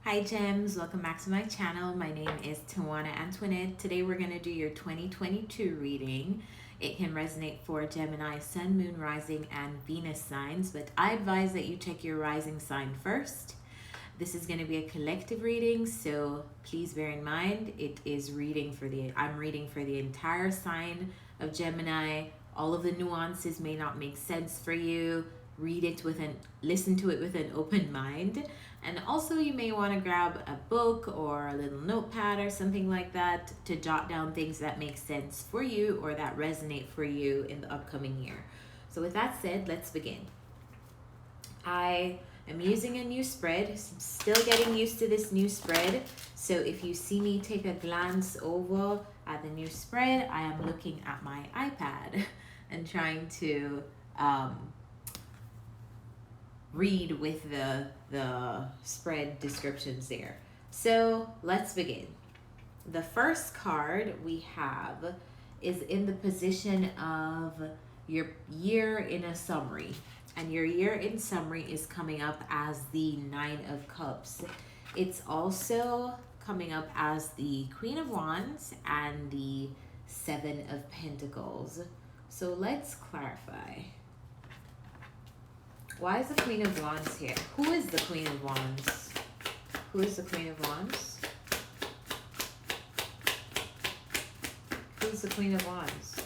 Hi gems, welcome back to my channel. My name is Tawanantoinette. Today we're going to do your 2022 reading. It can resonate for Gemini, Sun, Moon, Rising, and Venus signs, but I advise that you check your rising sign first. This is going to be a collective reading, so please bear in mind I'm reading for the entire sign of Gemini. All of the nuances may not make sense for you. Listen to it with an open mind. And also you may want to grab a book or a little notepad or something like that to jot down things that make sense for you or that resonate for you in the upcoming year. So with that said, let's begin. I am using a new spread, still getting used to this new spread. So if you see me take a glance over at the new spread, I am looking at my iPad and trying to read with the spread descriptions there. So let's begin. The first card we have is in the position of your year in a summary. And your year in summary is coming up as the Nine of Cups. It's also coming up as the Queen of Wands and the Seven of Pentacles. So let's clarify. Why is the Queen of Wands here? Who is the Queen of Wands? Who is the Queen of Wands? Who's the Queen of Wands?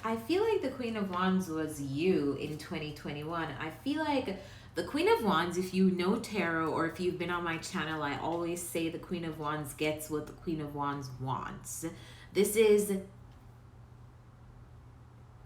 I feel like the Queen of Wands was you in 2021. I feel like the Queen of Wands, if you know tarot or if you've been on my channel, I always say the Queen of Wands gets what the Queen of Wands wants. This is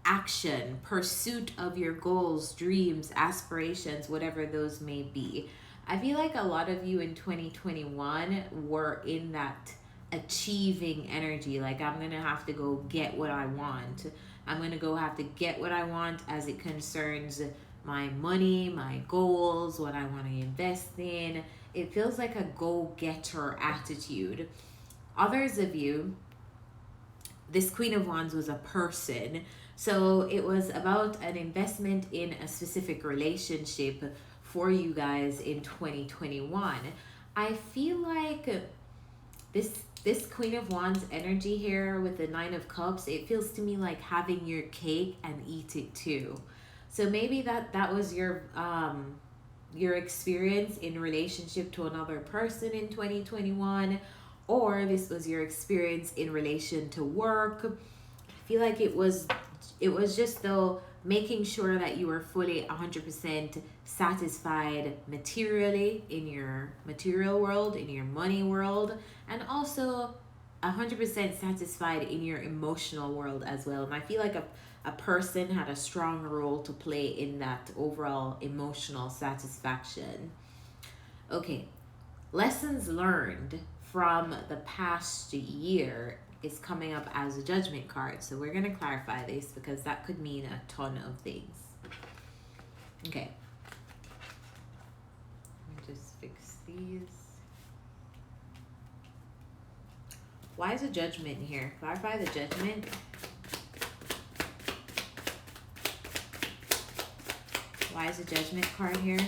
action, pursuit of your goals, dreams, aspirations, whatever those may be. I feel like a lot of you in 2021 were in that achieving energy. Like, I'm going to have to go get what I want. I'm going to have to get what I want as it concerns my money, my goals, what I want to invest in. It feels like a go-getter attitude. Others of you, this Queen of Wands was a person. So it was about an investment in a specific relationship for you guys in 2021. I feel like this Queen of Wands energy here with the Nine of Cups, it feels to me like having your cake and eat it too. So maybe that was your experience in relationship to another person in 2021, or this was your experience in relation to work. I feel like it was just though making sure that you were fully 100% satisfied materially in your material world, in your money world, and also 100% satisfied in your emotional world as well. And I feel like a person had a strong role to play in that overall emotional satisfaction. Okay, lessons learned from the past year is coming up as a Judgment card. So we're going to clarify this because that could mean a ton of things. Okay. Let me just fix these. Why is a Judgment here? Clarify the Judgment. Why is a Judgment card here?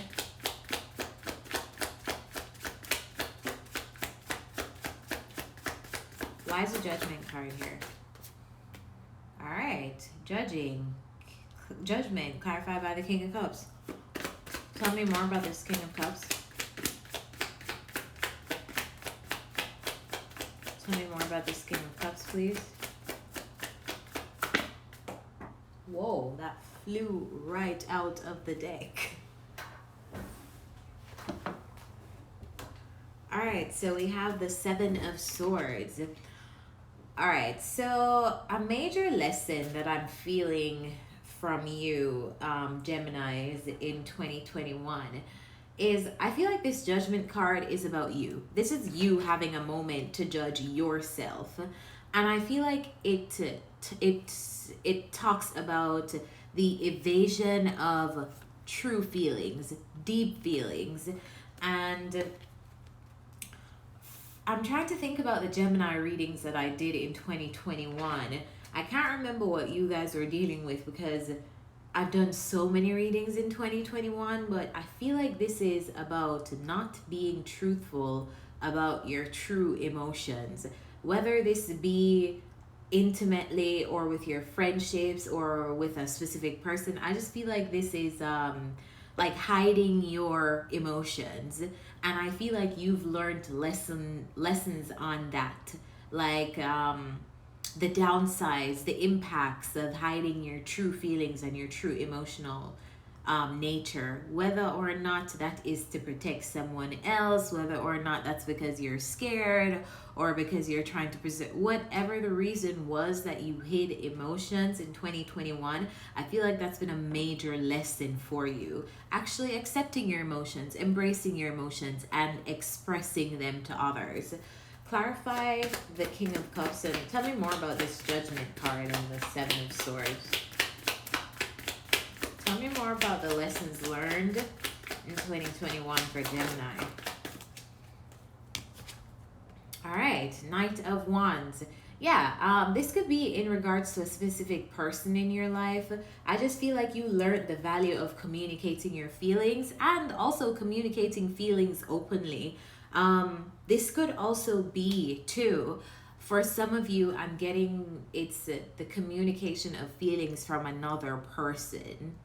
Why is a Judgment card here? All right, Judgment, clarified by the King of Cups. Tell me more about this King of Cups. Tell me more about this King of Cups, please. Whoa, that flew right out of the deck. All right, so we have the Seven of Swords. All right, so a major lesson that I'm feeling from you, Geminis, in 2021 is I feel like this Judgment card is about you. This is you having a moment to judge yourself. And I feel like it talks about the evasion of true feelings, deep feelings, and I'm trying to think about the Gemini readings that I did in 2021. I can't remember what you guys were dealing with because I've done so many readings in 2021, but I feel like this is about not being truthful about your true emotions. Whether this be intimately or with your friendships or with a specific person, I just feel like this is like hiding your emotions. And I feel like you've learned lessons on that. Like the downsides, the impacts of hiding your true feelings and your true emotional nature, whether or not that is to protect someone else, whether or not that's because you're scared or because you're trying to preserve, whatever the reason was that you hid emotions in 2021, I feel like that's been a major lesson for you. Actually accepting your emotions, embracing your emotions, and expressing them to others. Clarify the King of Cups and tell me more about this Judgment card and the Seven of Swords. Tell me more about the lessons learned in 2021 for Gemini. All right, Knight of Wands. Yeah, this could be in regards to a specific person in your life. I just feel like you learned the value of communicating your feelings and also communicating feelings openly. This could also be too, for some of you, I'm getting it's the communication of feelings from another person.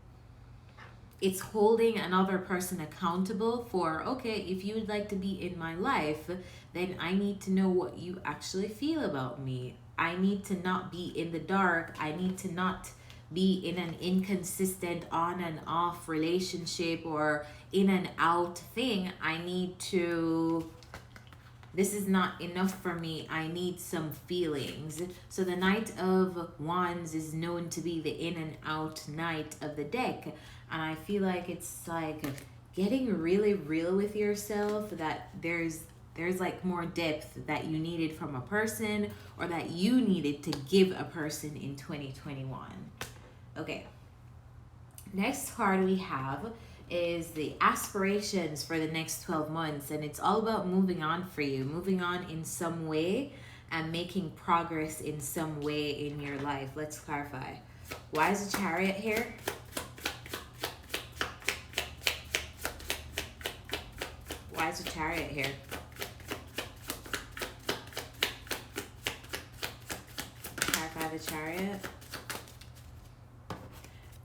It's holding another person accountable for, okay, if you would like to be in my life, then I need to know what you actually feel about me. I need to not be in the dark. I need to not be in an inconsistent on and off relationship or in and out thing. I need to, this is not enough for me. I need some feelings. So the Knight of Wands is known to be the in and out knight of the deck. And I feel like it's like getting really real with yourself, that there's like more depth that you needed from a person or that you needed to give a person in 2021. Okay. Next card we have is the aspirations for the next 12 months, and it's all about moving on for you, moving on in some way and making progress in some way in your life. Let's clarify. Why is the Chariot here? Why is the Chariot here? Clarify the Chariot.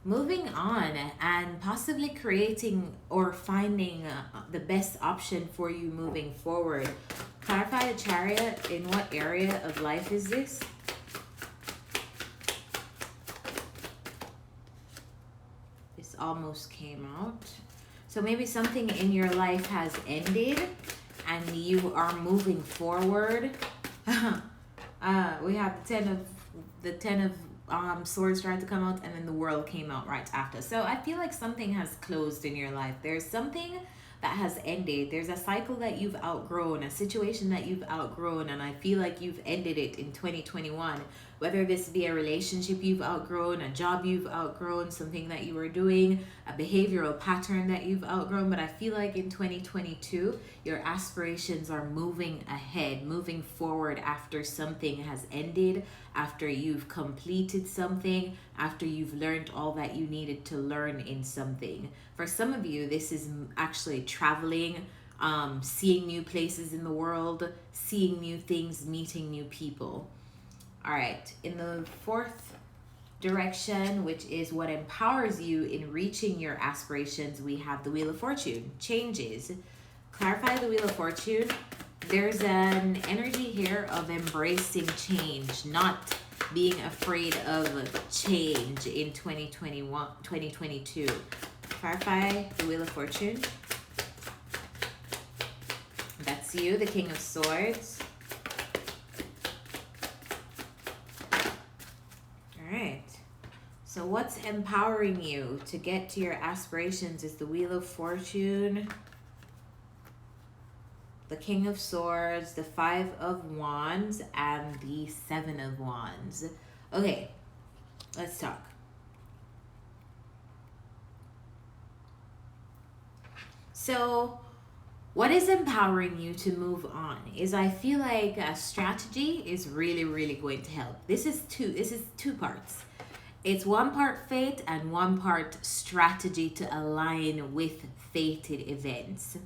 Moving on and possibly creating or finding the best option for you moving forward. Clarify the Chariot. In what area of life is this? This almost came out. So maybe something in your life has ended and you are moving forward. We have the ten of swords tried to come out, and then the World came out right after. So I feel like something has closed in your life. There's something that has ended. There's a cycle that you've outgrown, a situation that you've outgrown, and I feel like you've ended it in 2021. Whether this be a relationship you've outgrown, a job you've outgrown, something that you were doing, a behavioral pattern that you've outgrown. But I feel like in 2022, your aspirations are moving ahead, moving forward after something has ended, after you've completed something, after you've learned all that you needed to learn in something. For some of you, this is actually traveling, seeing new places in the world, seeing new things, meeting new people. All right, in the fourth direction, which is what empowers you in reaching your aspirations, we have the Wheel of Fortune, changes. Clarify the Wheel of Fortune. There's an energy here of embracing change, not being afraid of change in 2021, 2022. Clarify the Wheel of Fortune. That's you, the King of Swords. So what's empowering you to get to your aspirations is the Wheel of Fortune, the King of Swords, the Five of Wands, and the Seven of Wands. Okay, let's talk. So what is empowering you to move on is, I feel like a strategy is really, really going to help. This is two parts. It's one part fate and one part strategy to align with fated events.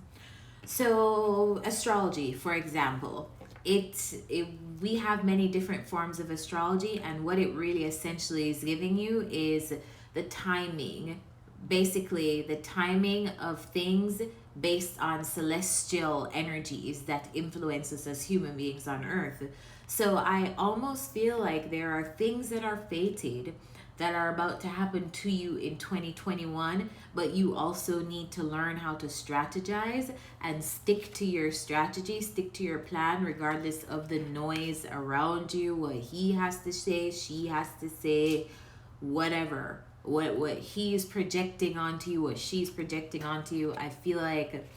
So, astrology, for example, we have many different forms of astrology, and what it really essentially is giving you is the timing, basically, the timing of things based on celestial energies that influence us as human beings on earth. So, I almost feel like there are things that are fated that are about to happen to you in 2021, but you also need to learn how to strategize and stick to your strategy, stick to your plan, regardless of the noise around you, what he has to say, she has to say, whatever. What he's projecting onto you, what she's projecting onto you. I feel like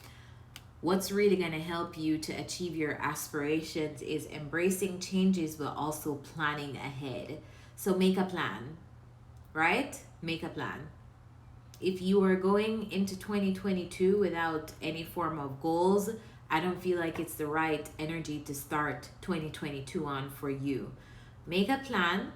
what's really going to help you to achieve your aspirations is embracing changes but also planning ahead. So make a plan, right? Make a plan. If you are going into 2022 without any form of goals, I don't feel like it's the right energy to start 2022 on for you. Make a plan,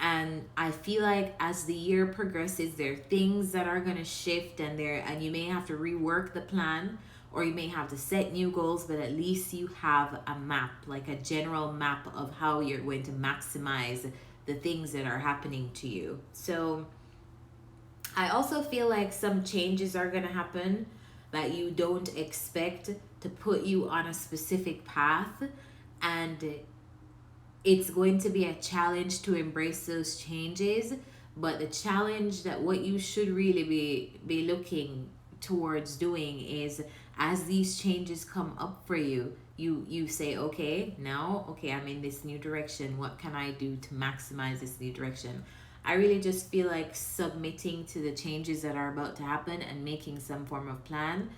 and I feel like as the year progresses, there are things that are going to shift, and you may have to rework the plan, or you may have to set new goals, but at least you have a map, like a general map of how you're going to maximize the things that are happening to you. So I also feel like some changes are going to happen that you don't expect to put you on a specific path, and it's going to be a challenge to embrace those changes. But the challenge, that what you should really be looking towards doing is, as these changes come up for you, you say, okay, now, okay, I'm in this new direction, what can I do to maximize this new direction? I really just feel like submitting to the changes that are about to happen and making some form of plan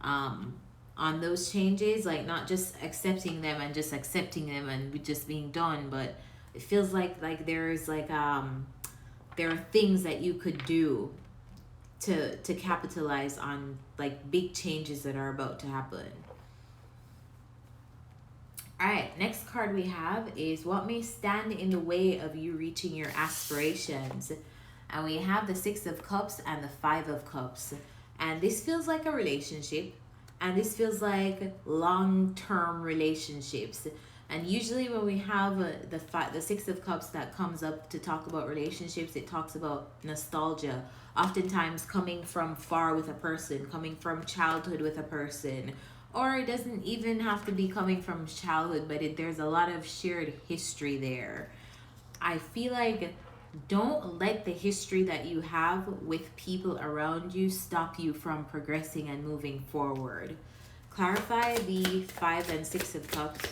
on those changes, like not just accepting them and just accepting them and just being done, but it feels like there's like there are things that you could do to capitalize on like big changes that are about to happen. All right, next card we have is what may stand in the way of you reaching your aspirations. And we have the Six of Cups and the Five of Cups. And this feels like a relationship. And this feels like long-term relationships. And usually when we have the Six of Cups that comes up to talk about relationships, it talks about nostalgia. Oftentimes coming from far with a person, coming from childhood with a person, or it doesn't even have to be coming from childhood, but there's a lot of shared history there. I feel like don't let the history that you have with people around you stop you from progressing and moving forward. Clarify the Five and Six of Cups.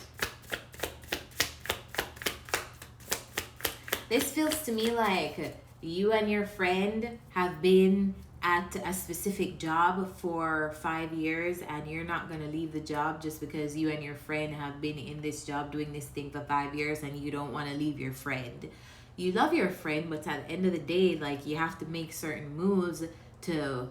This feels to me like you and your friend have been at a specific job for 5 years, and you're not going to leave the job just because you and your friend have been in this job doing this thing for 5 years, and you don't want to leave your friend. You love your friend, but at the end of the day, like, you have to make certain moves to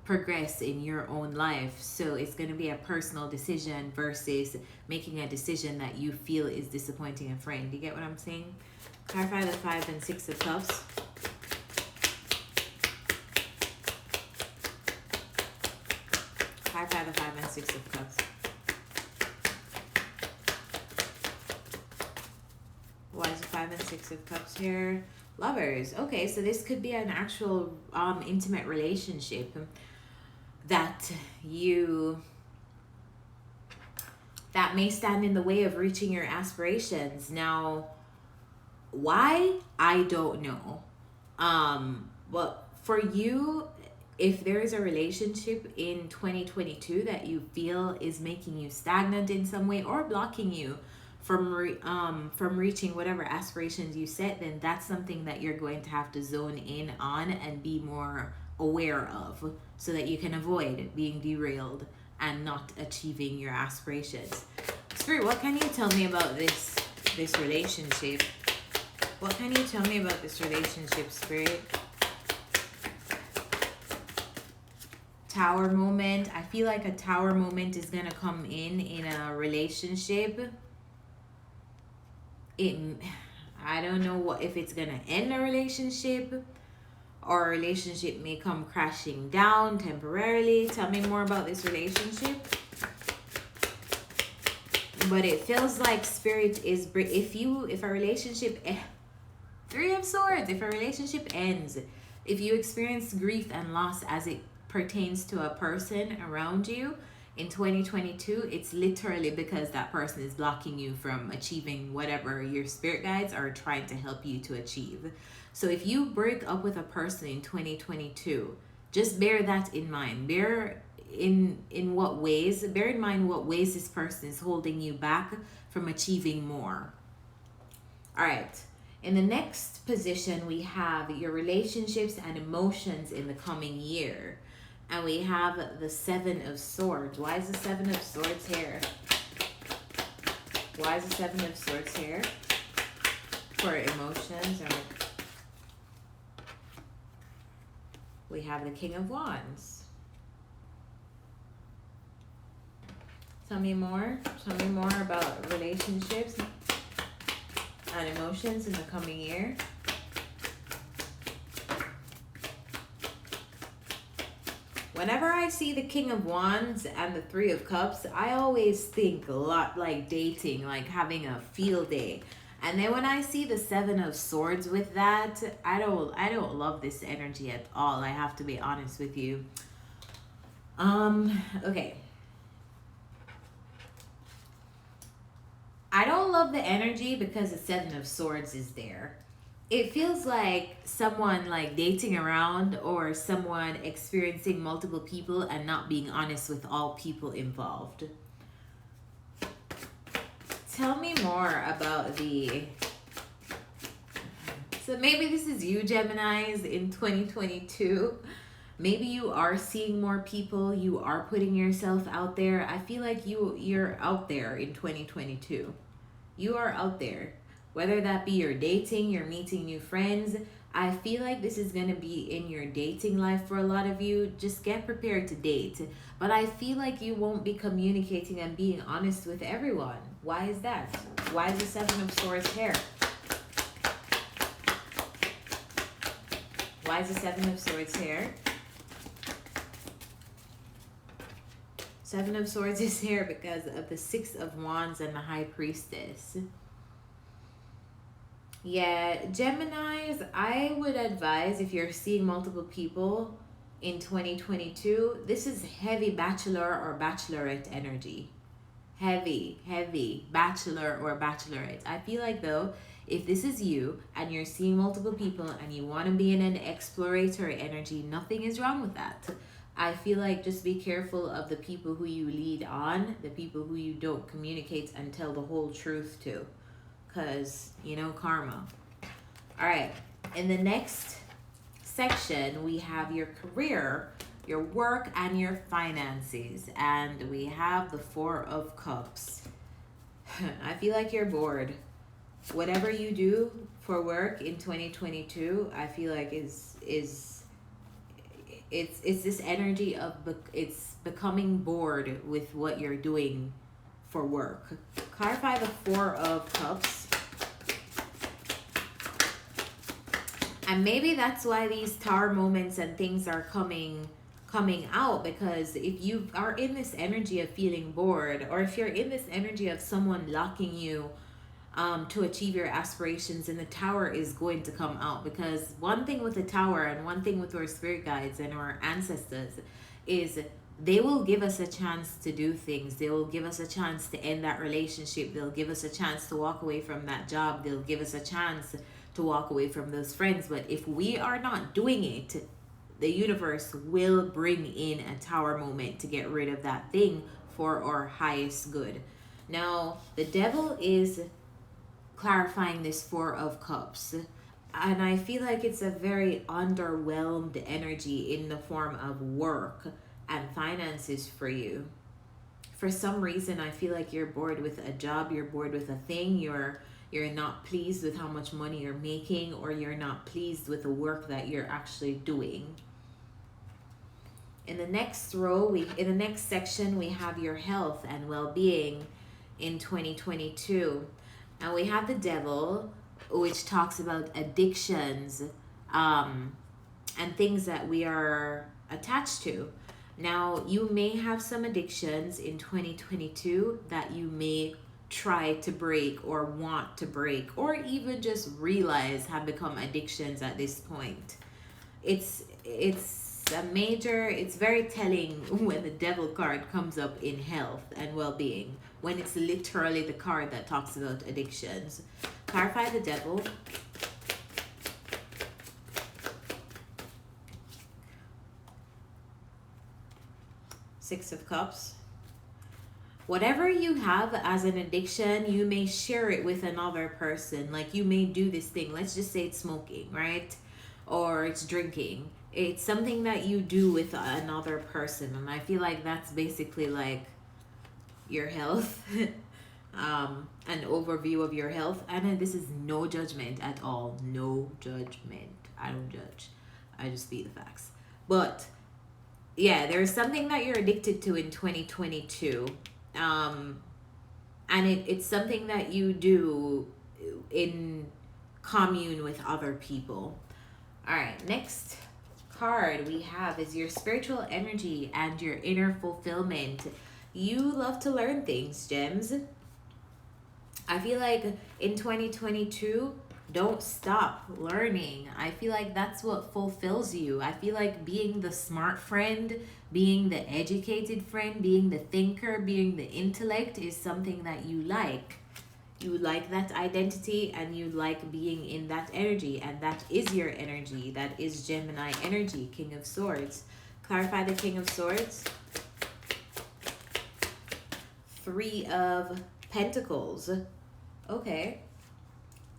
progress in your own life. So it's going to be a personal decision versus making a decision that you feel is disappointing a friend. You get what I'm saying? Clarify the Five and Six of Cups. Clarify the Five and Six of Cups. Why is the Five and Six of Cups here? Lovers. Okay, so this could be an actual intimate relationship that may stand in the way of reaching your aspirations. Now, why? I don't know. But for you, if there is a relationship in 2022 that you feel is making you stagnant in some way or blocking you from reaching whatever aspirations you set, then that's something that you're going to have to zone in on and be more aware of, so that you can avoid being derailed and not achieving your aspirations. Spirit, what can you tell me about this relationship? What can you tell me about this relationship, Spirit? Tower moment. I feel like a tower moment is gonna come in a relationship. I don't know if it's gonna end a relationship, or a relationship may come crashing down temporarily. Tell me more about this relationship. But it feels like spirit is, if a relationship, Three of Swords, if a relationship ends, if you experience grief and loss as it pertains to a person around you in 2022, it's literally because that person is blocking you from achieving whatever your spirit guides are trying to help you to achieve. So if you break up with a person in 2022, just bear that in mind. Bear in mind what ways this person is holding you back from achieving more. All right. In the next position, we have your relationships and emotions in the coming year. And we have the Seven of Swords. Why is the Seven of Swords here? Why is the Seven of Swords here? For emotions. We have the King of Wands. Tell me more. Tell me more about relationships and emotions in the coming year. Whenever I see the King of Wands and the Three of Cups, I always think a lot like dating, like having a field day. And then when I see the Seven of Swords with that, I don't love this energy at all. I have to be honest with you. Okay. I don't love the energy because the Seven of Swords is there. It feels like someone like dating around or someone experiencing multiple people and not being honest with all people involved. Tell me more about so maybe this is you, Geminis, in 2022. Maybe you are seeing more people. You are putting yourself out there. I feel like you're out there in 2022. You are out there. Whether that be you're dating, you're meeting new friends. I feel like this is going to be in your dating life for a lot of you. Just get prepared to date. But I feel like you won't be communicating and being honest with everyone. Why is that? Why is the Seven of Swords here? Why is the Seven of Swords here? Seven of Swords is here because of the Six of Wands and the High Priestess. Yeah, Geminis, I would advise if you're seeing multiple people in 2022, this is heavy bachelor or bachelorette energy. Heavy bachelor or bachelorette. I feel like though, if this is you and you're seeing multiple people and you want to be in an exploratory energy, nothing is wrong with that. I feel like just be careful of the people who you lead on, the people who you don't communicate and tell the whole truth to. Because, karma. All right. In the next section, we have your career, your work, and your finances. And we have the Four of Cups. I feel like you're bored. Whatever you do for work in 2022, I feel like it's this energy of it's becoming bored with what you're doing for work. Clarify the Four of Cups. And maybe that's why these tower moments and things are coming out, because if you are in this energy of feeling bored, or if you're in this energy of someone locking you to achieve your aspirations, and the tower is going to come out. Because one thing with the tower and one thing with our spirit guides and our ancestors is they will give us a chance to do things. They will give us a chance to end that relationship. They'll give us a chance to walk away from that job. They'll give us a chance to walk away from those friends. But if we are not doing it, the universe will bring in a tower moment to get rid of that thing for our highest good. Now, the devil is clarifying this Four of Cups. And I feel like it's a very underwhelmed energy in the form of work and finances for you. For some reason, I feel like you're bored with a job, you're bored with a thing, you're not pleased with how much money you're making, or you're not pleased with the work that you're actually doing. In the next in the next section, we have your health and well-being in 2022. And we have the devil, which talks about addictions, and things that we are attached to. Now, you may have some addictions in 2022 that you may try to break or want to break, or even just realize have become addictions at this point. It's very telling when the devil card comes up in health and well-being, when it's literally the card that talks about addictions. Clarify the devil. Six of Cups. Whatever you have as an addiction, you may share it with another person. Like, you may do this thing. Let's just say it's smoking, right? Or it's drinking. It's something that you do with another person. And I feel like that's basically like your health. An overview of your health. And this is no judgment at all. No judgment. I don't judge. I just speak the facts. But yeah, there's something that you're addicted to in 2022. And it's something that you do in commune with other people. All right, next card we have is your spiritual energy and your inner fulfillment. You love to learn things, gems. I feel like in 2022, don't stop learning. I feel like that's what fulfills you. I feel like being the smart friend, being the educated friend, being the thinker, being the intellect is something that you like. You like that identity and you like being in that energy, and that is your energy. That is Gemini energy, King of Swords. Clarify the King of Swords. Three of Pentacles. Okay.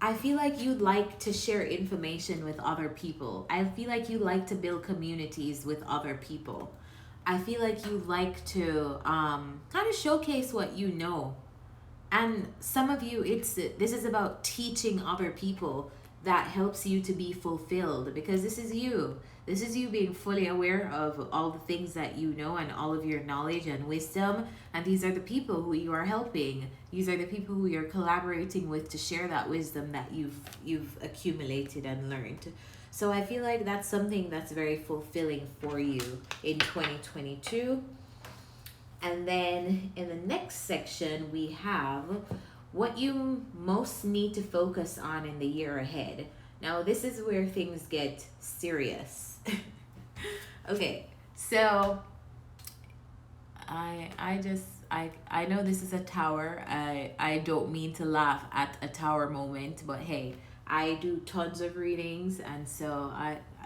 I feel like you like to share information with other people. I feel like you like to build communities with other people. I feel like you like to kind of showcase what you know. And some of you, this is about teaching other people that helps you to be fulfilled, because this is you. This is you being fully aware of all the things that you know and all of your knowledge and wisdom. And these are the people who you are helping. These are the people who you're collaborating with to share that wisdom that you've accumulated and learned. So I feel like that's something that's very fulfilling for you in 2022. And then in the next section, we have what you most need to focus on in the year ahead. Now, this is where things get serious. Okay, so I know this is a tower. I don't mean to laugh at a tower moment, but hey, I do tons of readings, and so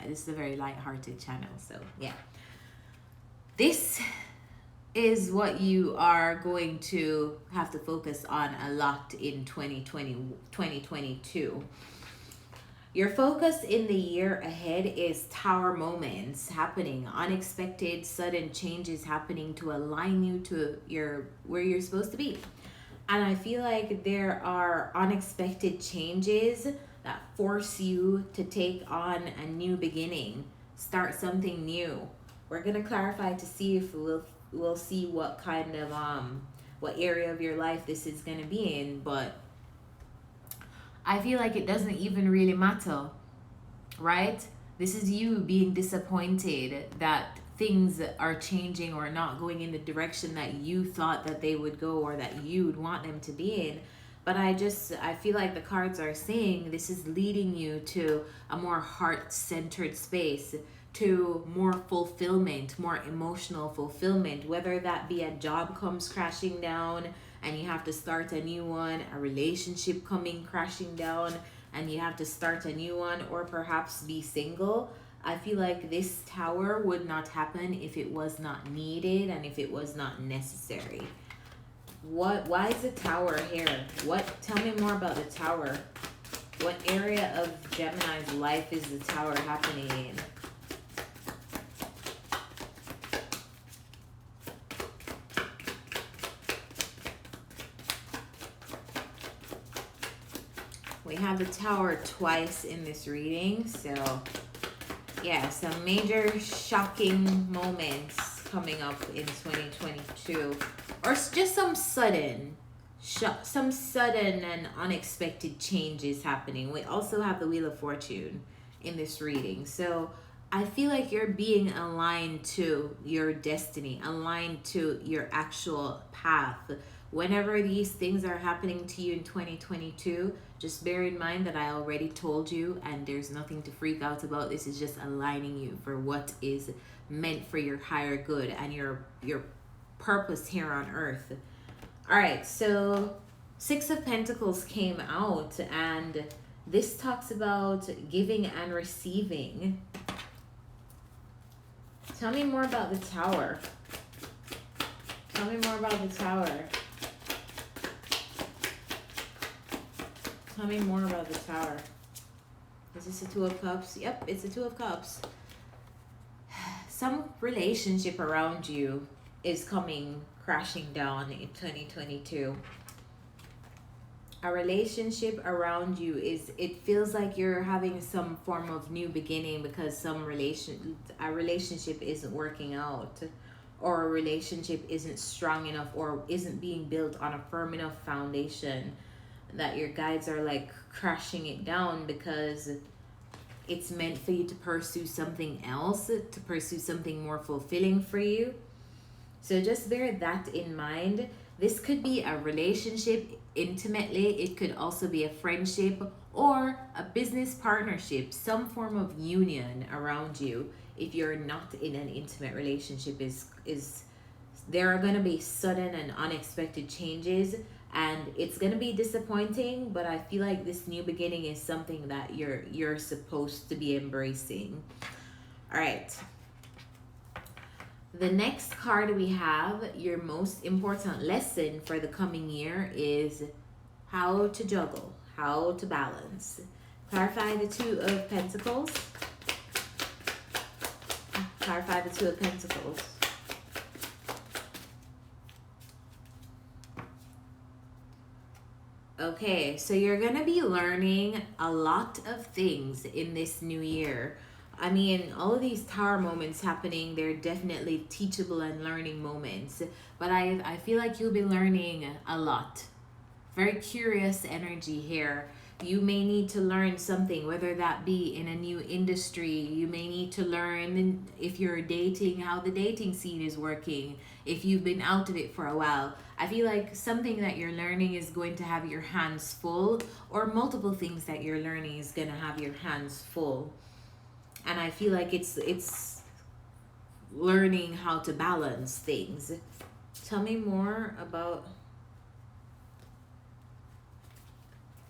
this is a very light-hearted channel. So yeah, this is what you are going to have to focus on a lot in 2022. Your focus in the year ahead is tower moments happening, unexpected, sudden changes happening to align you to where you're supposed to be. And I feel like there are unexpected changes that force you to take on a new beginning, start something new. We're gonna clarify to see if we'll see what kind of what area of your life this is gonna be in, but I feel like it doesn't even really matter, right? This is you being disappointed that things are changing or not going in the direction that you thought that they would go or that you would want them to be in. But I feel like the cards are saying this is leading you to a more heart-centered space, to more fulfillment, more emotional fulfillment, whether that be a job comes crashing down and you have to start a new one, a relationship coming crashing down and you have to start a new one, or perhaps be single. I feel like this tower would not happen if it was not needed and if it was not necessary. Why is the tower here? Tell me more about the tower. What area of Gemini's life is the tower happening in? We have the tower twice in this reading, so yeah, some major shocking moments coming up in 2022, or just some sudden and unexpected changes happening. We also have the Wheel of Fortune in this reading, so I feel like you're being aligned to your destiny, aligned to your actual path. Whenever these things are happening to you in 2022, just bear in mind that I already told you, and there's nothing to freak out about. This is just aligning you for what is meant for your higher good and your purpose here on earth. All right, so Six of Pentacles came out, and this talks about giving and receiving. Tell me more about the Tower. Tell me more about the Tower. Tell me more about the Tower. Is this a Two of Cups? Yep, it's a Two of Cups. Some relationship around you is coming crashing down in 2022. A relationship around you it feels like you're having some form of new beginning because a relationship isn't working out, or a relationship isn't strong enough or isn't being built on a firm enough foundation, that your guides are like crashing it down because it's meant for you to pursue something else, to pursue something more fulfilling for you. So just bear that in mind. This could be a relationship intimately. It could also be a friendship or a business partnership, some form of union around you. If you're not in an intimate relationship, is there are going to be sudden and unexpected changes, and it's going to be disappointing, but I feel like this new beginning is something that you're supposed to be embracing. All right. The next card we have, your most important lesson for the coming year, is how to juggle, how to balance. Clarify the Two of Pentacles. Clarify the Two of Pentacles. Okay, so you're going to be learning a lot of things in this new year. I mean, all of these Tower moments happening, they're definitely teachable and learning moments. But I feel like you'll be learning a lot. Very curious energy here. You may need to learn something, whether that be in a new industry. You may need to learn, if you're dating, how the dating scene is working. If you've been out of it for a while. I feel like something that you're learning is going to have your hands full, or multiple things that you're learning is going to have your hands full. And I feel like it's learning how to balance things. Tell me more about...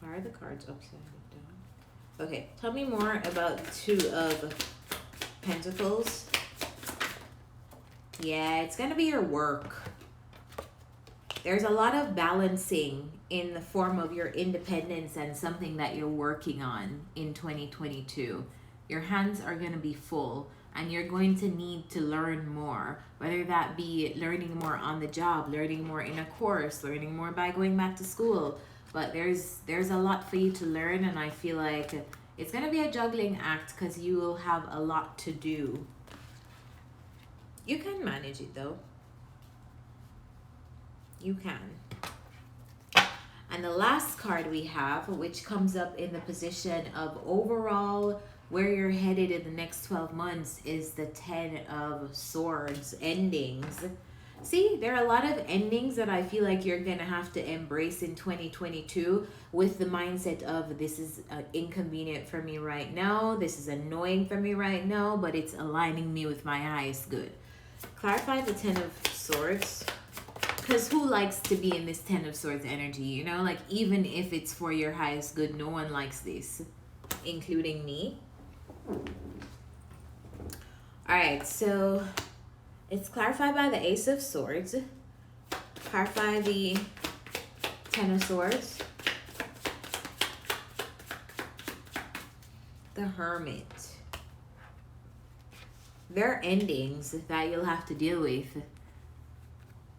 Why are the cards upside down? Okay, tell me more about the Two of Pentacles. Yeah, it's going to be your work. There's a lot of balancing in the form of your independence and something that you're working on in 2022. Your hands are going to be full, and you're going to need to learn more, whether that be learning more on the job, learning more in a course, learning more by going back to school. But there's a lot for you to learn, and I feel like it's going to be a juggling act because you will have a lot to do. You can manage it though. You can. And the last card we have, which comes up in the position of overall where you're headed in the next 12 months, is the Ten of Swords, endings. See, there are a lot of endings that I feel like you're going to have to embrace in 2022 with the mindset of, this is inconvenient for me right now, this is annoying for me right now, but it's aligning me with my highest good. Clarify the Ten of Swords. Because who likes to be in this Ten of Swords energy, you know? Like, even if it's for your highest good, no one likes this, including me. Alright, so it's clarified by the Ace of Swords. Clarify the Ten of Swords. The Hermit. There are endings that you'll have to deal with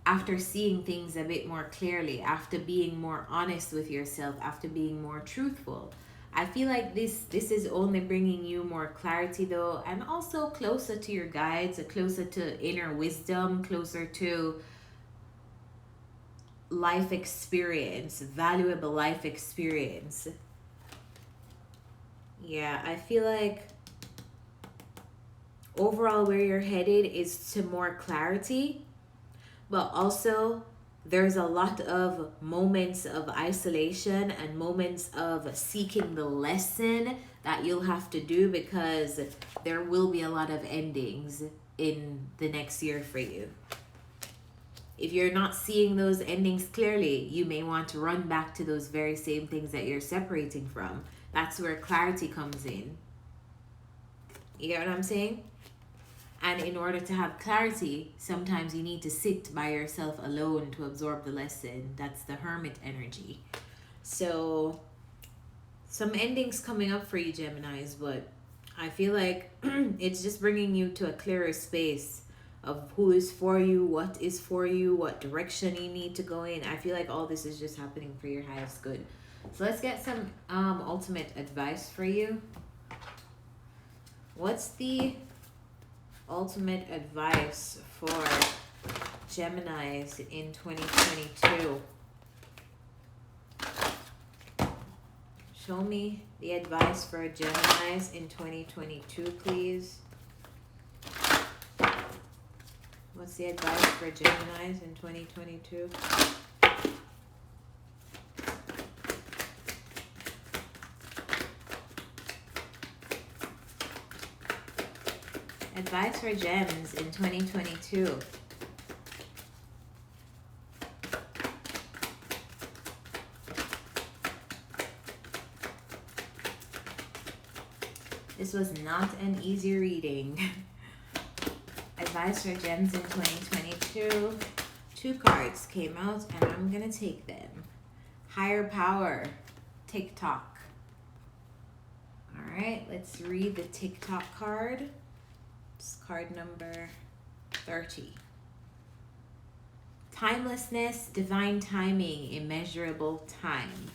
after seeing things a bit more clearly, after being more honest with yourself, after being more truthful. I feel like this is only bringing you more clarity though, and also closer to your guides, closer to inner wisdom, closer to life experience, valuable life experience. Yeah, I feel like Overall, where you're headed is to more clarity, but also there's a lot of moments of isolation and moments of seeking the lesson that you'll have to do, because there will be a lot of endings in the next year for you. If you're not seeing those endings clearly, you may want to run back to those very same things that you're separating from. That's where clarity comes in. You get what I'm saying? And in order to have clarity, sometimes you need to sit by yourself alone to absorb the lesson. That's the hermit energy. So some endings coming up for you, Geminis, but I feel like it's just bringing you to a clearer space of who is for you, what is for you, what direction you need to go in. I feel like all this is just happening for your highest good. So let's get some ultimate advice for you. What's the ultimate advice for Geminis in 2022? Show me the advice for Geminis in 2022, please. What's the advice for Geminis in 2022? Advice for Gems in 2022. This was not an easy reading. Advice for Gems in 2022. 2 cards came out and I'm going to take them. Higher Power, TikTok. Alright, let's read the TikTok card. It's card number 30. Timelessness, divine timing, immeasurable time.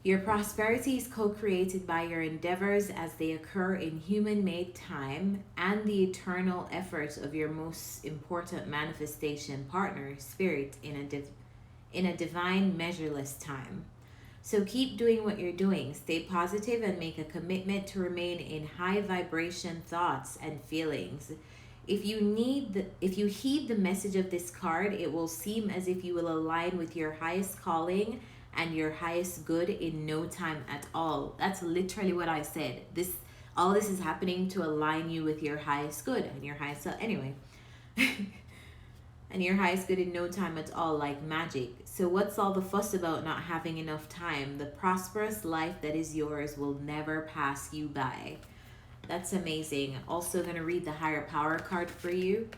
Your prosperity is co-created by your endeavors as they occur in human-made time and the eternal efforts of your most important manifestation partner, spirit, in a divine, measureless time. So keep doing what you're doing. Stay positive and make a commitment to remain in high vibration thoughts and feelings. If you heed the message of this card, it will seem as if you will align with your highest calling and your highest good in no time at all. That's literally what I said. All this is happening to align you with your highest good and your highest self. Anyway. And your highest good in no time at all, like magic. So what's all the fuss about not having enough time? The prosperous life that is yours will never pass you by. That's amazing. Also going to read the Higher Power card for you.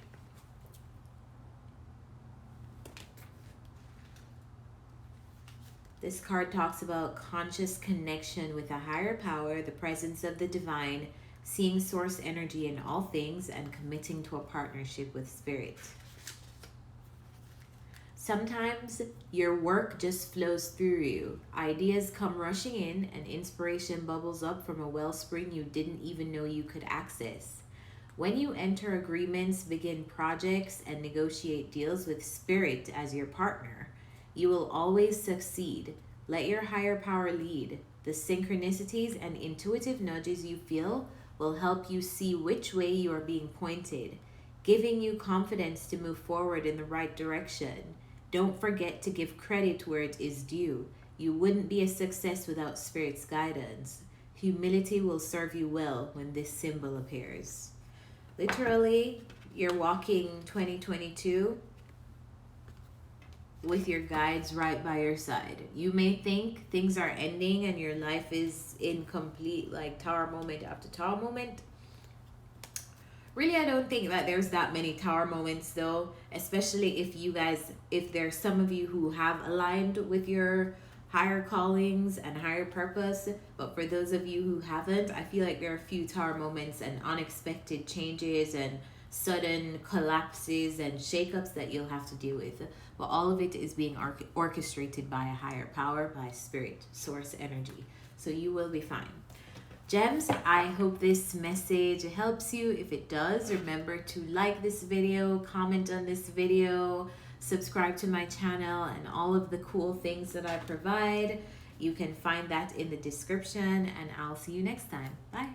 This card talks about conscious connection with a higher power, the presence of the divine, seeing source energy in all things, and committing to a partnership with spirit. Sometimes your work just flows through you. Ideas come rushing in and inspiration bubbles up from a wellspring you didn't even know you could access. When you enter agreements, begin projects, and negotiate deals with spirit as your partner, you will always succeed. Let your higher power lead. The synchronicities and intuitive nudges you feel will help you see which way you are being pointed, giving you confidence to move forward in the right direction. Don't forget to give credit where it is due. You wouldn't be a success without Spirit's guidance. Humility will serve you well when this symbol appears. Literally, you're walking 2022 with your guides right by your side. You may think things are ending and your life is incomplete, like tower moment after tower moment. Really, I don't think that there's that many tower moments though, especially if there's some of you who have aligned with your higher callings and higher purpose. But for those of you who haven't, I feel like there are a few tower moments and unexpected changes and sudden collapses and shakeups that you'll have to deal with. But all of it is being orchestrated by a higher power, by spirit, source energy. So you will be fine. Gems, I hope this message helps you. If it does, remember to like this video, comment on this video, subscribe to my channel, and all of the cool things that I provide. You can find that in the description, and I'll see you next time. Bye.